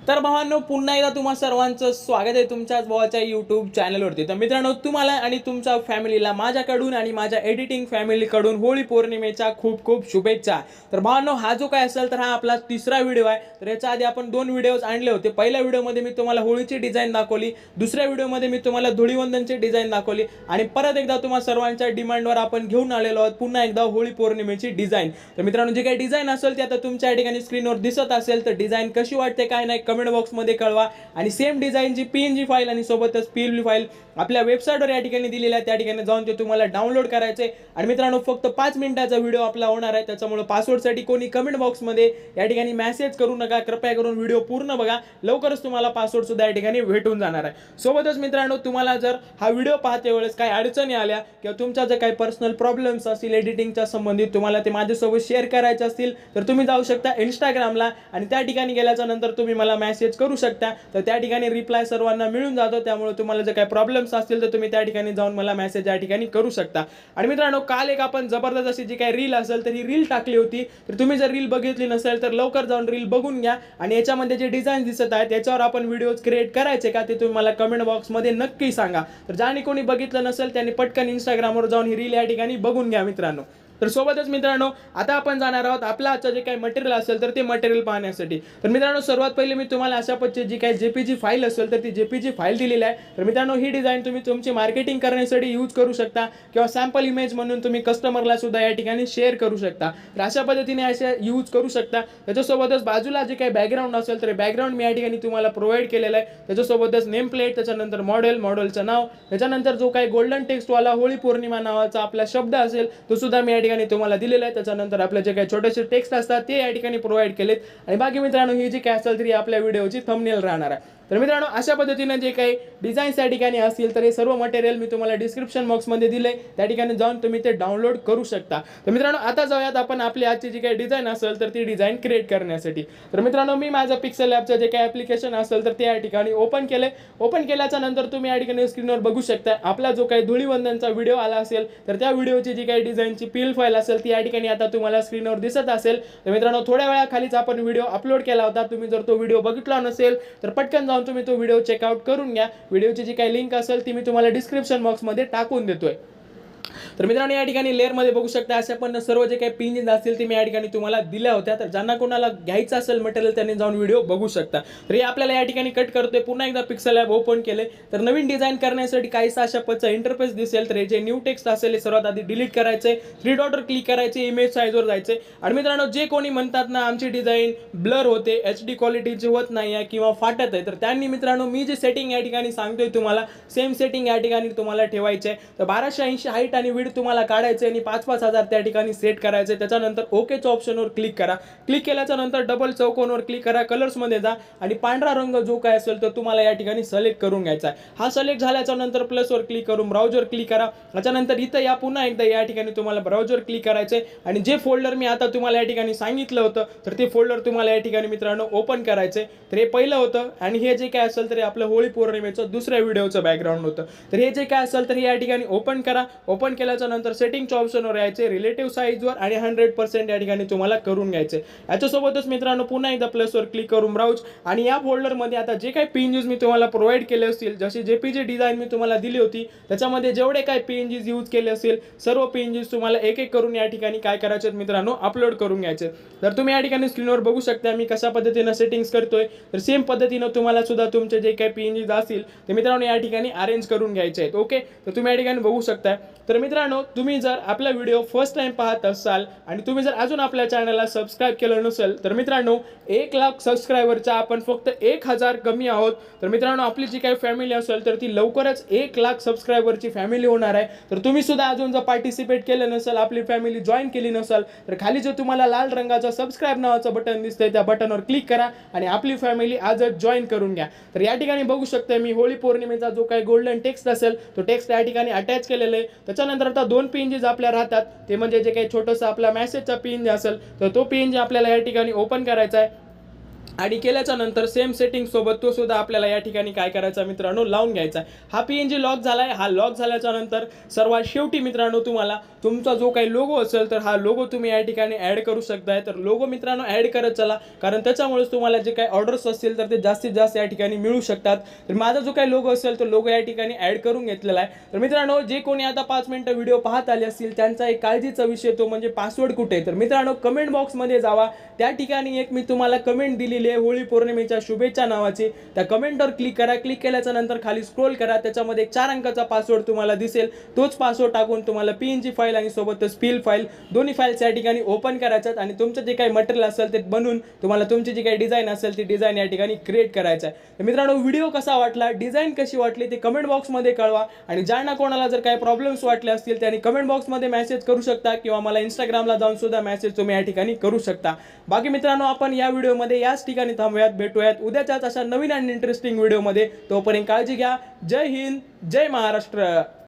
तर भावांनो, पुन्हा एकदा तुम्हा सर्वांचं स्वागत आहे तुमच्याच भावाच्या यूट्यूब चॅनलवरती. तर मित्रांनो, तुम्हाला आणि तुमच्या फॅमिलीला माझ्याकडून आणि माझ्या एडिटिंग फॅमिलीकडून होळी पौर्णिमेच्या खूप खूप शुभेच्छा. तर भावांनो, हा जो काय असेल तर हा आपला तिसरा व्हिडिओ आहे. तर याच्या आधी आपण 2 व्हिडिओज आणले होते. पहिल्या व्हिडिओमध्ये मी तुम्हाला होळीची डिझाईन दाखवली, दुसऱ्या व्हिडिओमध्ये मी तुम्हाला धुळीवंदनची डिझाईन दाखवली आणि परत एकदा तुम्हा सर्वांच्या डिमांडवर आपण घेऊन आलेलो आहोत पुन्हा एकदा होळी पौर्णिमेची डिझाईन. तर मित्रांनो, जे काही डिझाईन असेल ते आता तुमच्या ठिकाणी स्क्रीनवर दिसत असेल. तर डिझाईन कशी वाटते काय नाही कमेंट बॉक्समध्ये कळवा. आणि सेम डिझाईनची PNG फाईल आणि सोबतच PLB फाईल आपल्या वेबसाईटवर या ठिकाणी दिलेली आहे, त्या ठिकाणी जाऊन ते तुम्हाला डाउनलोड करायचे. आणि मित्रांनो, फक्त 5 मिनिटाचा व्हिडिओ आपला होणार आहे, त्याच्यामुळे पासवर्डसाठी कोणी कमेंट बॉक्समध्ये या ठिकाणी मेसेज करू नका. कृपया करून व्हिडिओ पूर्ण बघा, लवकरच तुम्हाला पासवर्ड सुद्धा या ठिकाणी भेटून जाणार आहे. सोबतच मित्रांनो, तुम्हाला जर हा व्हिडिओ पाहते वेळेस काही अडचणी आल्या किंवा तुमच्या जर काही पर्सनल प्रॉब्लेम्स असतील एडिटिंगच्या संबंधित तुम्हाला ते माझ्यासोबत शेअर करायचे असतील तर तुम्ही जाऊ शकता इंस्टाग्रामला आणि त्या ठिकाणी गेल्याच्या नंतर तुम्ही मला मेसेज करू शकता. तर त्या ठिकाणी रिप्लाय सर्वांना मिळून जातो, त्यामुळे तुम्हाला जर काही प्रॉब्लेम्स असतील तर तुम्ही त्या ठिकाणी जाऊन मला मेसेज या ठिकाणी करू शकता. आणि मित्रांनो, काल एक आपण जबरदस्त अशी जी काही रील असेल तर ही रील टाकली होती. तर तुम्ही जर रील बघितली नसेल तर लवकर जाऊन रील बघून घ्या. आणि याच्यामध्ये जे डिझाईन दिसत आहेत त्याच्यावर आपण व्हिडिओज क्रिएट करायचे का ते तुम्ही मला कमेंट बॉक्समध्ये नक्की सांगा. तर ज्याने कोणी बघितलं नसेल त्यांनी पटकन इंस्टाग्रामवर जाऊन ही रील या ठिकाणी बघून घ्या मित्रांनो. तर सोबतच मित्रांनो, आता आपण जाणार आहोत आपलं आजचं जे काही मटेरियल असेल तर ते मटेरियल पाहण्यासाठी. तर मित्रांनो, सर्वात पहिले मी तुम्हाला अशा पद्धतीची जी काही JPG फाईल असेल तर ती JPG फाईल दिलेली आहे. तर मित्रांनो, ही डिझाईन तुम्ही तुमची मार्केटिंग करण्यासाठी यूज करू शकता किंवा सॅम्पल इमेज म्हणून तुम्ही कस्टमरला सुद्धा या ठिकाणी शेअर करू शकता. तर अशा पद्धतीने अशा यूज करू शकता. त्याच्यासोबतच बाजूला जे काही बॅकग्राऊंड असेल तर बॅकग्राऊंड मी या ठिकाणी तुम्हाला प्रोव्हाइड केलेलं आहे. त्याच्यासोबतच नेम प्लेट, त्याच्यानंतर मॉडेलचं नाव, त्याच्यानंतर जो काही गोल्डन टेक्स्टवाला होळी पौर्णिमा नावाचा आपला शब्द असेल तो सुद्धा मी या ठिकाणी तुम्हाला दिलेला आहे. त्याच्यानंतर आपले जे काही छोटेसे टेक्स्ट असतात ते या ठिकाणी प्रोव्हाइड केलेत. आणि बाकी मित्रांनो, ही जी काय असेल तरी आपल्या व्हिडिओची थंबनेल राहणार आहे. तर मित्रांनो, अशा पद्धतीने जे काही डिझाईन्स या ठिकाणी असतील तर हे सर्व मटेरियल मी तुम्हाला डिस्क्रिप्शन बॉक्समध्ये दिले, त्या ठिकाणी जाऊन तुम्ही ते डाउनलोड करू शकता. तर मित्रांनो, आता जाऊयात आपण आपली आजची जी काही डिझाईन असेल तर ती डिझाईन क्रिएट करण्यासाठी. तर मित्रांनो, मी माझं पिक्सेल लॅबचं जे काही ॲप्लिकेशन असेल तर ते या ठिकाणी ओपन केले. ओपन केल्याच्या नंतर तुम्ही या ठिकाणी स्क्रीनवर बघू शकता आपला जो काही धुळीवंदनचा व्हिडिओ आला असेल तर त्या व्हिडिओची जी काही डिझाईनची PL फाईल असेल ती या ठिकाणी आता तुम्हाला स्क्रीनवर दिसत असेल. तर मित्रांनो, थोड्या वेळाखालीच आपण व्हिडिओ अपलोड केला होता. तुम्ही जर तो व्हिडिओ बघितला नसेल तर पटकन जाऊन तुम्ही तो व्हिडिओ चेकआउट करून घ्या. व्हिडिओची जी काही लिंक असेल ती मी तुम्हाला डिस्क्रिप्शन बॉक्समध्ये टाकून देतोय. तर मित्रांनो, या ठिकाणी लेअरमध्ये बघू शकता अशा पण सर्व जे काही पिन असतील ते मी या ठिकाणी तुम्हाला दिल्या होत्या. तर ज्यांना कोणाला घ्यायचं असेल मटेरियल त्यांनी जाऊन व्हिडिओ बघू शकता. तर हे आपल्याला या ठिकाणी कट करतोय. पुन्हा एकदा पिक्सेल लॅब ओपन केले. तर नवीन डिझाईन करण्यासाठी काहीसा अशा पद्धतीचा इंटरफेस दिसेल. तर हे जे न्यू टेक्स्ट असेल हे सर्वात आधी डिलीट करायचे, 3 डॉटवर क्लिक करायचे, इमेज साईजवर जायचे. आणि मित्रांनो, जे कोणी म्हणतात ना आमची डिझाईन ब्लर होते, HD क्वालिटीची होत नाही आहे किंवा फाटत आहे, तर त्यांनी मित्रांनो मी जे सेटिंग या ठिकाणी सांगतोय तुम्हाला सेम सेटिंग या ठिकाणी तुम्हाला ठेवायचे आहे. तर 1280 हाईट आणि विड्थ तुम्हाला काढायचे आणि 5-5 हजार त्या ठिकाणी सेट करायचे. त्याच्यानंतर ओकेच्या ऑप्शनवर क्लिक करा. क्लिक केल्याच्या नंतर डबल चौकोनवर क्लिक करा, कलर्समध्ये जा आणि पांढरा रंग जो काय असेल तर तुम्हाला या ठिकाणी सिलेक्ट करून घ्यायचा आहे. हा सिलेक्ट झाल्याच्या नंतर प्लसवर क्लिक करून ब्राउझर क्लिक करा. त्याच्यानंतर इथं या पुन्हा एकदा या ठिकाणी तुम्हाला ब्राउझर क्लिक करायचे आणि जे फोल्डर मी आता तुम्हाला या ठिकाणी सांगितलं होतं तर ते फोल्डर तुम्हाला या ठिकाणी मित्रांनो ओपन करायचे. तर हे पहिलं होतं आणि हे जे काय असेल तर आपलं होळी पौर्णिमेचं दुसऱ्या व्हिडिओचं बॅकग्राऊंड होतं. तर हे जे काय असेल तर हे या ठिकाणी ओपन करा. ओपन केल्याच्या नंतर सेटिंगच्या ऑप्शनवर यायचे, रिलेटिव्ह साईजवर आणि 100% या ठिकाणी तुम्हाला करून घ्यायचे. याच्यासोबतच मित्रांनो पुन्हा एकदा प्लसवर क्लिक करून ब्राउज आणि या फोल्डरमध्ये आता जे काही PNGs मी तुम्हाला प्रोव्हाइड केले असतील, जशी JPG डिझाईन मी तुम्हाला दिली होती त्याच्यामध्ये जेवढे काही PNGs यूज केले असतील सर्व PNGs तुम्हाला एक एक करून या ठिकाणी काय करायचे मित्रांनो अपलोड करून घ्यायचे. तर तुम्ही या ठिकाणी स्क्रीनवर बघू शकता मी कशा पद्धतीने सेटिंग्स करतोय. तर सेम पद्धतीने तुम्हाला सुद्धा तुमचे जे काही PNGs असतील ते मित्रांनो या ठिकाणी अरेंज करून घ्यायचे आहेत. ओके, तर तुम्ही या ठिकाणी बघू शकता. तर मित्रांनो, तुम्ही जर आपला व्हिडिओ फर्स्ट टाइम पाहत असाल आणि तुम्ही जर अजून आपल्या चॅनलला सबस्क्राईब केलं नसेल तर मित्रांनो 1 लाख सबस्क्रायबरच्या आपण फक्त 1000 कमी आहोत. तर मित्रांनो, आपली जी काही फॅमिली असेल तर ती लवकरच 1 लाख सबस्क्रायबरची फॅमिली होणार आहे. तर तुम्ही सुद्धा अजून जर पार्टिसिपेट केलं नसेल, आपली फॅमिली जॉईन केली नसेल तर खाली जो तुम्हाला लाल रंगाचा सबस्क्राईब नावाचं बटन दिसतंय त्या बटनवर क्लिक करा आणि आपली फॅमिली आजच जॉईन करून घ्या. तर या ठिकाणी बघू शकता मी होळी पौर्णिमेचा जो काही गोल्डन टेक्स्ट असेल तो टेक्स्ट या ठिकाणी अटॅच केलेला आहे. त्याच्यानंतर आता 2 PNGs आपल्या राहतात, ते म्हणजे जे काही छोटंसं आपला मेसेजचा PNG असेल तर तो PNG आपल्याला या ठिकाणी ओपन करायचा आहे. आणि केल्याच्या नंतर सेम सेटिंग सोबत तो सुद्धा आपल्याला या ठिकाणी काय करायचा मित्रांनो लावून घ्यायचा आहे. हा PNG लॉक झालाय. हा लॉक झाल्याच्या नंतर सर्वात शेवटी मित्रांनो तुम्हाला तुमचा जो काही लोगो असेल तर हा लोगो तुम्ही या ठिकाणी ॲड करू शकताय. तर लोगो मित्रांनो ॲड करत चला, कारण त्याच्यामुळेच तुम्हाला जे काही ऑर्डर्स असतील तर ते जास्तीत जास्त या ठिकाणी मिळू शकतात. तर माझा जो काही लोगो असेल तो लोगो या ठिकाणी ॲड करून घेतलेला आहे. तर मित्रांनो जे कोणी आता 5 मिनिटं व्हिडिओ पाहत आले असतील त्यांचा एक काळजीचा विषय तो म्हणजे पासवर्ड कुठे आहे. तर मित्रांनो कमेंट बॉक्समध्ये जावा, त्या ठिकाणी एक मी तुम्हाला कमेंट दिलेली आहे होळी पौर्णिमेच्या शुभेच्छा नावाची. त्या कमेंटवर क्लिक करा. क्लिक केल्याच्या नंतर खाली स्क्रोल करा, त्याच्यामध्ये 4 अंकाचा पासवर्ड तुम्हाला दिसेल. तोच पासवर्ड टाकून तुम्हाला PNG फाईल आणि सोबतच PIL फाईल दोन्ही फाईल्स या ठिकाणी ओपन करायच्यात आणि तुमचं जे काही मटेरियल असेल ते बनवून तुम्हाला तुमची जी काही डिझाईन असेल ती डिझाईन या ठिकाणी क्रिएट करायचं आहे. तर मित्रांनो व्हिडिओ कसा वाटला, डिझाईन कशी वाटली ते कमेंट बॉक्समध्ये कळवा. आणि ज्यांना कोणाला जर काही प्रॉब्लेम्स वाटले असतील त्यांनी कमेंट बॉक्समध्ये मेसेज करू शकता किंवा मला इंस्टाग्रामला जाऊन सुद्धा मेसेज तुम्ही या ठिकाणी करू शकता. बाकी मित्रांनो आपण या व्हिडिओमध्ये याच ठिकाणी थांबूयात. भेटूयात उद्याच्याच अशा नवीन आणि इंटरेस्टिंग व्हिडिओमध्ये. तोपर्यंत काळजी घ्या. जय हिंद, जय महाराष्ट्र.